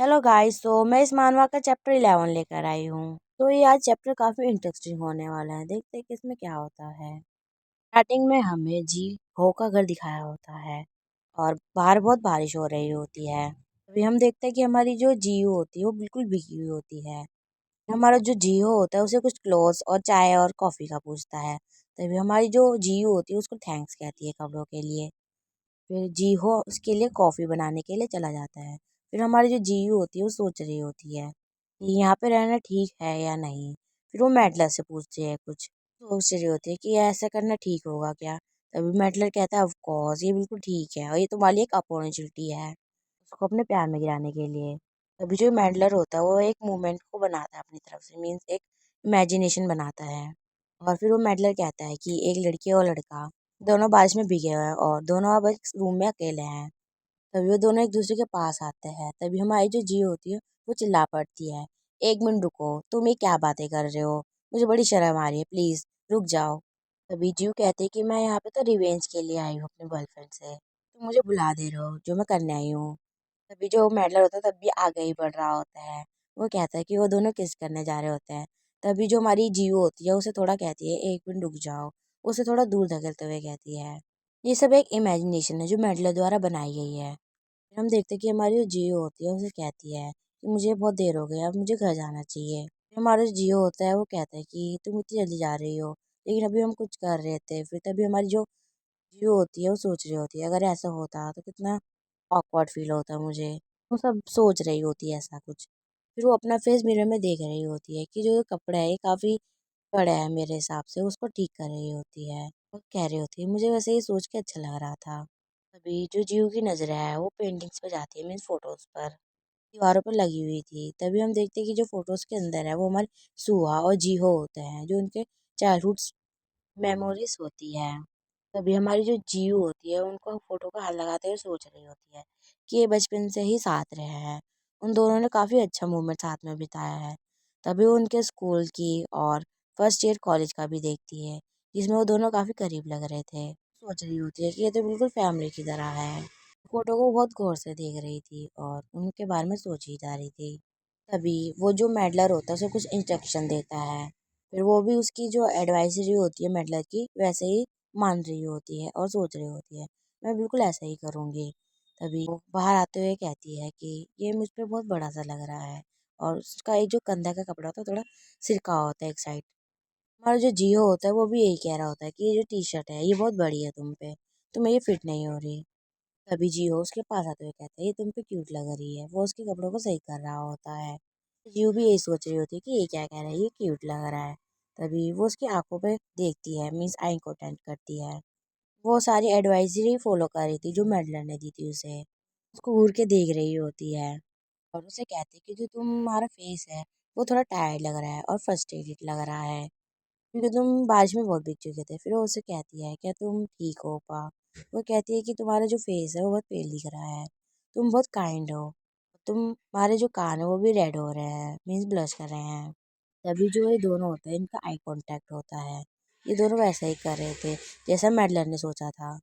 Hello guys. मैं इस मानवा का चैप्टर 11 लेकर आई हूँ। ये आज चैप्टर काफी इंटरेस्टिंग होने वाला है। देखते हैं कि इसमें क्या होता है। स्टार्टिंग में हमें जी हो का घर दिखाया होता है और बाहर बहुत बारिश हो रही होती है। अभी हम देखते हैं कि हमारी जो जीओ होती है वो बिल्कुल भीगी हुई होती है। हमारा जो जीओ होता है उसे कुछ क्लोथ्स और चाय और कॉफी का पूछता है। तभी हमारी जो जीओ होती है उसको थैंक्स कहती है कपड़ों के लिए। फिर जीहो उसके लिए कॉफ़ी बनाने के लिए चला जाता है। फिर हमारी जो जीयू होती है वो सोच रही होती है कि यहाँ पे रहना ठीक है या नहीं। फिर वो मैडलर से पूछती है कुछ, सोच रही होती है कि ऐसा करना ठीक होगा क्या। तभी मैडलर कहता है ऑफ कोर्स ये बिल्कुल ठीक है और ये तुम्हारे लिए एक अपॉर्चुनिटी है उसको अपने प्यार में गिराने के लिए। तभी जो मैडलर होता है वो एक मूवमेंट को बनाता है अपनी तरफ से, मीन्स एक इमेजिनेशन बनाता है। और फिर वो मैडलर कहता है कि एक लड़की और लड़का दोनों बारिश में भीगे हुए हैं और दोनों अब एक रूम में अकेले हैं। तभी वो दोनों एक दूसरे के पास आते हैं। तभी हमारी जो जियो होती है वो चिल्ला पड़ती है, एक मिनट रुको, तुम ये क्या बातें कर रहे हो, मुझे बड़ी शर्म आ रही है, प्लीज रुक जाओ। तभी जियो कहते हैं कि मैं यहाँ पे तो रिवेंज के लिए आई हूँ अपने बॉयफ्रेंड से, तुम मुझे भुला दे रहे हो जो मैं करने आई हूँ। तभी जो मैडलर होता है तब भी आगे ही बढ़ रहा होता है। वो कहता है कि वो दोनों किस करने जा रहे होते हैं। तभी जो हमारी जियो होती है उसे थोड़ा कहती है एक मिनट रुक जाओ, उसे थोड़ा दूर धकेलते हुए कहती है। ये सब एक इमेजिनेशन है जो मैडलर द्वारा बनाई गई है। फिर हम देखते हैं कि हमारी जो जियो होती है उसे कहती है कि मुझे बहुत देर हो गई, अब मुझे घर जाना चाहिए। फिर हमारा जो जियो होता है वो कहता है कि तुम इतनी जल्दी जा रही हो, लेकिन अभी हम कुछ कर रहे थे। फिर तभी हमारी जो जियो होती है वो सोच रही होती है अगर ऐसा होता तो कितना ऑकवर्ड फील होता मुझे। वो सब सोच रही होती है ऐसा कुछ। फिर वो अपना फेस मिरर में देख रही होती है कि जो कपड़ा है ये काफ़ी बड़ा है मेरे हिसाब से, उसको ठीक कर रही होती है। वो कह रही होती है मुझे वैसे ये सोच के अच्छा लग रहा था। तभी जो जीव की नज़र है वो पेंटिंग्स पे जाती है, मीन्स फोटोज पर, दीवारों पर लगी हुई थी। तभी हम देखते हैं कि जो फोटोज के अंदर है वो हमारे सुहा और जीहो होते हैं जो उनके चाइल्डहुड मेमोरीज होती है। तभी हमारी जो जीव होती है उनको फोटो का हाथ लगाते हुए सोच रही होती है कि ये बचपन से ही साथ रहे हैं, उन दोनों ने काफ़ी अच्छा मोमेंट साथ में बिताया है। तभी वो उनके स्कूल की और फर्स्ट ईयर कॉलेज का भी देखती है जिसमें वो दोनों काफ़ी करीब लग रहे थे। सोच रही होती है कि ये तो बिल्कुल फैमिली की तरह है। फोटो को बहुत गौर से देख रही थी और उनके बारे में सोची जा रही थी। तभी वो जो मेडलर होता है उसे कुछ इंस्ट्रक्शन देता है। फिर वो भी उसकी जो एडवाइजरी होती है मेडलर की वैसे ही मान रही होती है और सोच रही होती है मैं बिल्कुल ऐसा ही करूँगी। तभी वो बाहर आते हुए कहती है कि ये मुझ पे बहुत बड़ा सा लग रहा है और उसका एक जो कंधा का कपड़ा होता है थोड़ा सिरका होता है एक साइड। हमारा जो जियो होता है वो भी यही कह रहा होता है कि ये जो टी शर्ट है ये बहुत बड़ी है तुम पे, तुम्हें ये फिट नहीं हो रही। तभी जियो उसके पास आते हुए कहता है ये तुम पे क्यूट लग रही है, वो उसके कपड़ों को सही कर रहा होता है। जियो भी यही सोच रही होती है कि ये क्या कह रहा है, ये क्यूट लग रहा है। तभी वो उसकी आंखों पे देखती है, मीन्स आई कांटेक्ट करती है। वो सारी एडवाइजरी फॉलो कर रही थी जो मेडलर ने दी थी उसे, उसको घूर के देख रही होती है और उसे कहती है कि जो तुम्हारा फेस है वो थोड़ा टायर्ड लग रहा है और फ्रस्ट्रेटेड लग रहा है क्योंकि तुम बारिश में बहुत भीग चुके थे। फिर वो उससे कहती है क्या तुम ठीक हो पा। वो कहती है कि तुम्हारा जो फेस है वो बहुत पेल दिख रहा है, तुम बहुत काइंड हो, तुम्हारे जो कान है वो भी रेड हो रहे हैं, मीन्स ब्लश कर रहे हैं। तभी जो ये दोनों होते हैं इनका आई कांटेक्ट होता है। ये दोनों वैसा ही कर रहे थे जैसा मेडलर ने सोचा था।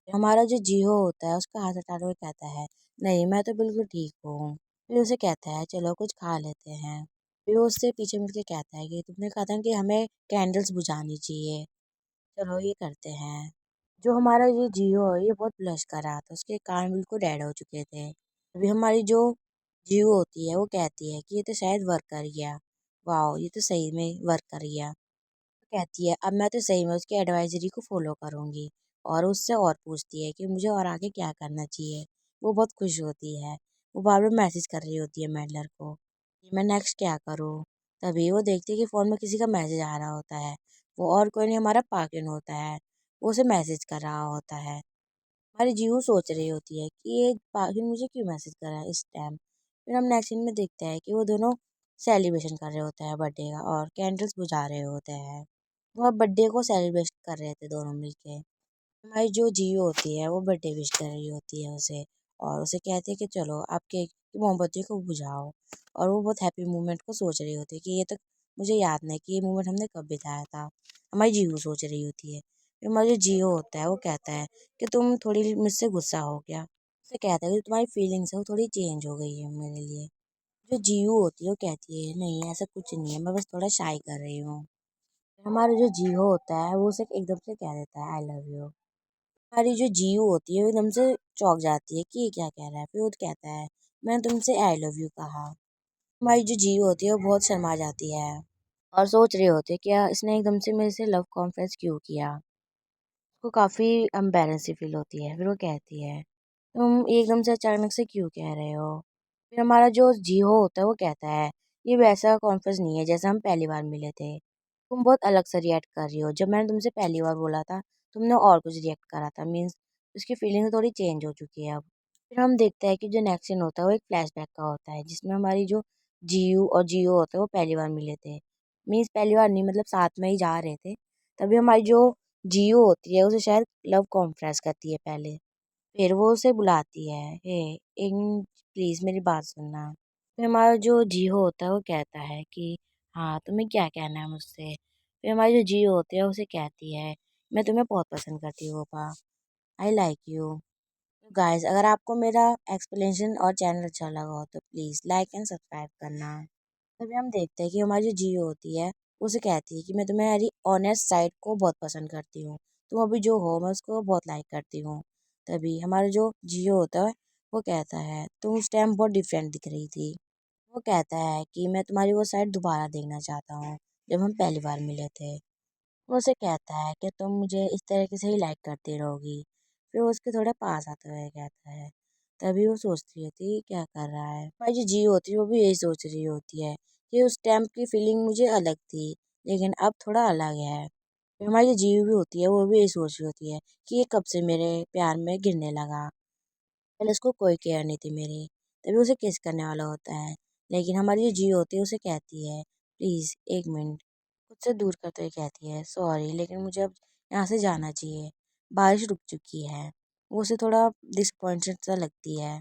हमारा जो जियो होता है उसका हाथ हटाते हुए कहता है नहीं मैं तो बिल्कुल ठीक हूँ। फिर उसे कहता है चलो कुछ खा लेते हैं। फिर वो उससे पीछे मुड़ के कहता है कि तुमने कहा था कि हमें कैंडल्स बुझानी चाहिए, चलो ये करते हैं। जो हमारा ये जियो है ये बहुत ब्लश कर रहा था, उसके कान बिल्कुल रेड हो चुके थे। अभी हमारी जो जियो होती है वो कहती है कि ये तो शायद वर्क कर गया, वाह ये तो सही में वर्क कर गया। कहती है अब मैं तो सही में उसकी एडवाइजरी को फॉलो करूंगी और उससे और पूछती है कि मुझे और आगे क्या करना चाहिए। वो बहुत खुश होती है, वो बार बार मैसेज कर रही होती है मैडलर को कि मैं नेक्स्ट क्या करूँ। तभी वो देखती है कि फ़ोन में किसी का मैसेज आ रहा होता है। वो और कोई नहीं हमारा पाकिन होता है, वो उसे मैसेज कर रहा होता है। हमारी जीहू सोच रही होती है कि ये पागिल मुझे क्यों मैसेज कर रहा है इस टाइम। फिर हम नेक्स्ट सीन में देखते हैं कि वो दोनों सेलिब्रेशन कर रहे होते हैं बर्थडे का और कैंडल्स बुझा रहे होते हैं। वो अब बर्थडे को सेलिब्रेट कर रहे थे दोनों मिलके। हमारी जो जियो होती है वो बर्थडे विश कर रही होती है उसे और उसे कहती है कि चलो आप केक की मोमबत्ती को बुझाओ। और वो बहुत हैप्पी मोमेंट को सोच रही होती है कि ये तो मुझे याद नहीं कि ये मोमेंट हमने कब बिताया था। हमारी जीहू सोच रही होती है। फिर हमारा जो जियो होता है वो कहता है कि तुम थोड़ी मुझसे गुस्सा हो गया। उसे कहता है कि तुम्हारी फीलिंग्स है वो थोड़ी चेंज हो गई है मेरे लिए। जो जीयू होती है वो कहती है नहीं ऐसा कुछ नहीं है, मैं बस थोड़ा शाय कर रही हूँ। हमारा जो जीहो होता है वो उसे एकदम से कह देता है आई लव यू। हमारी जो जीयू होती है वो एकदम से चौंक जाती है कि ये क्या कह रहा है, फिर वो कहता है मैंने तुमसे आई लव यू कहा। हमारी जो जीयू होती है वो बहुत शर्मा जाती है और सोच रही होती है क्या इसने एकदम से मेरे से लव कॉन्फेस क्यों किया। उसको काफ़ी एम्बेरस सी फील होती है, फिर वो कहती है तुम एकदम से अचानक से क्यों कह रहे हो। फिर हमारा जो जीहो होता है वो कहता है ये वैसा कॉन्फेस नहीं है जैसा हम पहली बार मिले थे, तुम बहुत अलग से रिएक्ट कर रही हो, जब मैंने तुमसे पहली बार बोला था तुमने और कुछ रिएक्ट करा था, मीन्स उसकी फीलिंग थोड़ी चेंज हो चुकी है अब। फिर हम देखते हैं कि जो नेक्स्ट सीन होता है वो एक फ्लैशबैक का होता है जिसमें हमारी जो जीयू और जियो होता है वो पहली बार मिले थे, मीन्स पहली बार नहीं मतलब साथ में ही जा रहे थे। तभी हमारी जो जियो होती है उसे शायद लव कॉन्फ्रेंस करती है पहले, फिर वो उसे बुलाती है हे एक प्लीज मेरी बात सुनना। फिर हमारा जो जियो होता है वो कहता है कि हाँ तुम्हें क्या कहना है मुझसे। फिर हमारी जो जियो होती है उसे कहती है मैं तुम्हें बहुत पसंद करती हूँ पापा, आई लाइक यू। गाइस अगर आपको मेरा एक्सप्लेनेशन और चैनल अच्छा लगा हो तो प्लीज़ लाइक एंड सब्सक्राइब करना। तभी हम देखते हैं कि हमारी जो जियो होती है उसे कहती है कि मैं तुम्हारी ऑनेस्ट साइड को बहुत पसंद करती हूँ, तुम अभी जो हो मैं उसको बहुत लाइक करती हूँ। तभी हमारा जो जियो होता है वो कहता है तुम उस टाइम बहुत डिफरेंट दिख रही थी। वो कहता है कि मैं तुम्हारी वो साइड दोबारा देखना चाहता हूँ जब हम पहली बार मिले थे। वो उसे कहता है कि तुम मुझे इस तरीके से ही लाइक करती रहोगी। फिर वो उसके थोड़ा पास आते हुए कहता है, तभी वो सोचती होती है क्या कर रहा है। हमारी जो जी होती है वो भी यही सोच रही होती है कि उस टाइम की फीलिंग मुझे अलग थी लेकिन अब थोड़ा अलग है। फिर हमारी जो जी भी होती है वो भी यही सोच रही होती है कि ये कब से मेरे प्यार में गिरने लगा, पहले उसको कोई केयर नहीं थी मेरी। तभी उसे किस करने वाला होता है लेकिन हमारी जो जी होती है उसे कहती है प्लीज़ एक मिनट, खुद से दूर करते हुए कहती है सॉरी लेकिन मुझे अब यहाँ से जाना चाहिए, बारिश रुक चुकी है। वो उसे थोड़ा डिसअपॉइंटेड सा लगती है।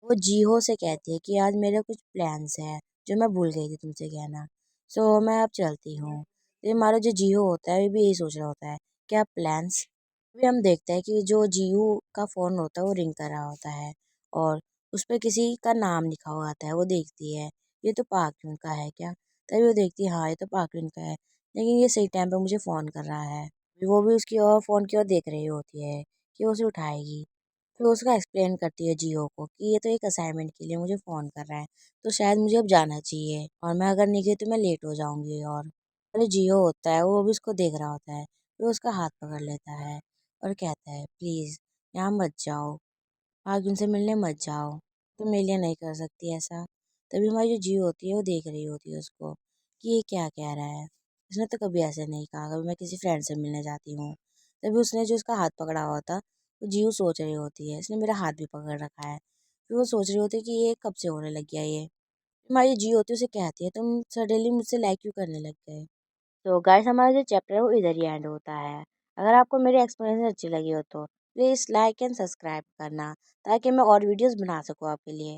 वो जीहो से कहती है कि आज मेरे कुछ प्लान्स हैं जो मैं भूल गई थी तुमसे कहना, सो मैं अब चलती हूँ। तो हमारा जो जीहो होता है वो भी यही सोच रहा होता है क्या प्लान्स। अभी हम देखते हैं कि जो जीहू का फ़ोन होता है वो रिंग कर रहा होता है और उस पर किसी का नाम लिखा हुआ आता है। वो देखती है ये तो पार्क का है क्या, तभी वो देखती है हाँ ये तो पार्क का है लेकिन ये सही टाइम पे मुझे फ़ोन कर रहा है। वो भी उसकी और फ़ोन की ओर देख रही होती है कि वो उसे उठाएगी। फिर वो उसका एक्सप्लेन करती है जियो को कि ये तो एक असाइनमेंट के लिए मुझे फ़ोन कर रहा है, तो शायद मुझे अब जाना चाहिए और मैं अगर नहीं गई तो मैं लेट हो जाऊंगी। और अरे जियो होता है वो भी उसको देख रहा होता है, फिर वो उसका हाथ पकड़ लेता है और कहता है प्लीज़ यहाँ मत जाओ, आज उनसे मिलने मत जाओ, तुम मेरे लिए नहीं कर सकती ऐसा। तभी हमारी जो जियो होती है वो देख रही होती है उसको कि ये क्या कह रहा है, उसने तो कभी ऐसे नहीं कहा कभी मैं किसी फ्रेंड से मिलने जाती हूँ। तभी उसने जो उसका हाथ पकड़ा हुआ था तो जीव सोच रही होती है इसने मेरा हाथ भी पकड़ रखा है। फिर वो सोच रही होती है कि ये कब से होने लग गया ये। हमारी जी होती है उसे कहती है तुम सडनली मुझसे लाइक क्यों करने लग गए। तो गाइस हमारा जो चैप्टर है वो इधर ही एंड होता है। अगर आपको मेरी एक्सप्लेनेशन अच्छी लगी हो तो प्लीज़ लाइक एंड सब्सक्राइब करना ताकि मैं और वीडियोस बना सकूँ आपके लिए।